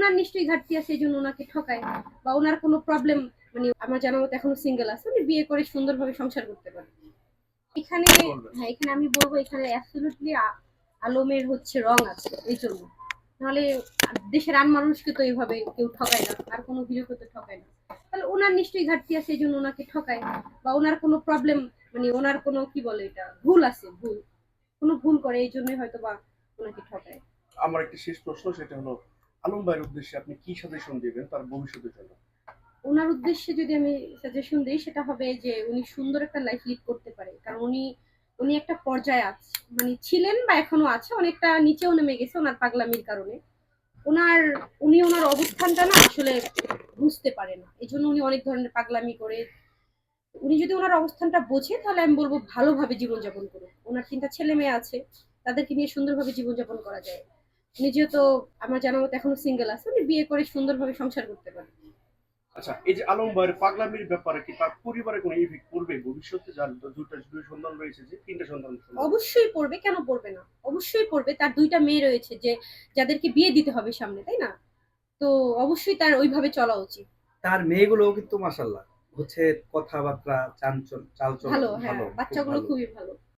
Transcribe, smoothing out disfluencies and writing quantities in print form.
ওনার নিশ্চয়ই ঘাটতি আছে, এই জন্য ওনাকে ঠকায়, বা ওনার কোনো প্রবলেম, মানে আমার জানা মতো এখনো সিঙ্গেল আছে, উনি বিয়ে করে সুন্দরভাবে সংসার করতে পারে। এখানে, হ্যাঁ, এখানে আমি বলবো এখানে অ্যাবসলিউটলি আলমের হচ্ছে রং আছে এই জন্য। নাহলে দেশের আন মানুষকে তো এইভাবে কেউ ঠকায় না, আর কোনো ভিডিও করতে ঠকায় না। তাহলে ওনার নিশ্চয়ই ঘাটতি আছে, এই জন্য ওনাকে ঠকায়, বা ওনার কোনো প্রবলেম, মানে ওনার কোনো কি বলে এটা, ভুল আছে, ভুল, কোনো ভুল করে, এই জন্যই হয়তো বা ওনাকে ঠকায়। আমার একটা শেষ প্রশ্ন, সেটা হলো আলম ভাইয়ের উদ্দেশ্যে আপনি কি সাজেশন দিবেন তার ভবিষ্যতের জন্য? ওনার উদ্দেশ্যে যদি আমি সাজেশন দিই, সেটা হবে যে উনি সুন্দর একটা লাইফ লিড করতে পারে, কারণ উনি উনি একটা পর্যায়ে আছে, মানে ছিলেন বা এখনো আছে, অনেকটা নিচেও নেমে গেছে ওনার পাগলামির কারণে। ওনার উনি ওনার অবস্থানটা না আসলে বুঝতে পারে না, এই জন্য উনি অনেক ধরনের পাগলামি করে। উনি যদি ওনার অবস্থানটা বোঝে, তাহলে আমি বলবো ভালোভাবে জীবনযাপন করুন। ওনার 3টা ছেলে মেয়ে আছে, তাদেরকে নিয়ে সুন্দরভাবে জীবনযাপন করা যায়। উনি যেহেতু আমার জানা মতো এখনো সিঙ্গেল আছে, উনি বিয়ে করে সুন্দরভাবে সংসার করতে পারে। আচ্ছা, এই যে আলম ভাইয়ের পাগলামির ব্যাপারে কি তার পরিবারে কোনো ইফেক্ট পড়বে ভবিষ্যতে? যার দুই সন্তান রয়েছে, যে 3টা সন্তান রয়েছে। অবশ্যই পড়বে, কেন পড়বে না, অবশ্যই পড়বে। তার 2টা মেয়ে রয়েছে, যে যাদেরকে বিয়ে দিতে হবে সামনে, তাই না? তো অবশ্যই তার ওইভাবে চলা উচিত। তার মেয়েগুলোও কিন্তু মাশাআল্লাহ হচ্ছে কথাবার্তা, চালচলন ভালো, হ্যাঁ, ভালো, খুব বাচ্চাগুলো ভালো। খুবই ভালো।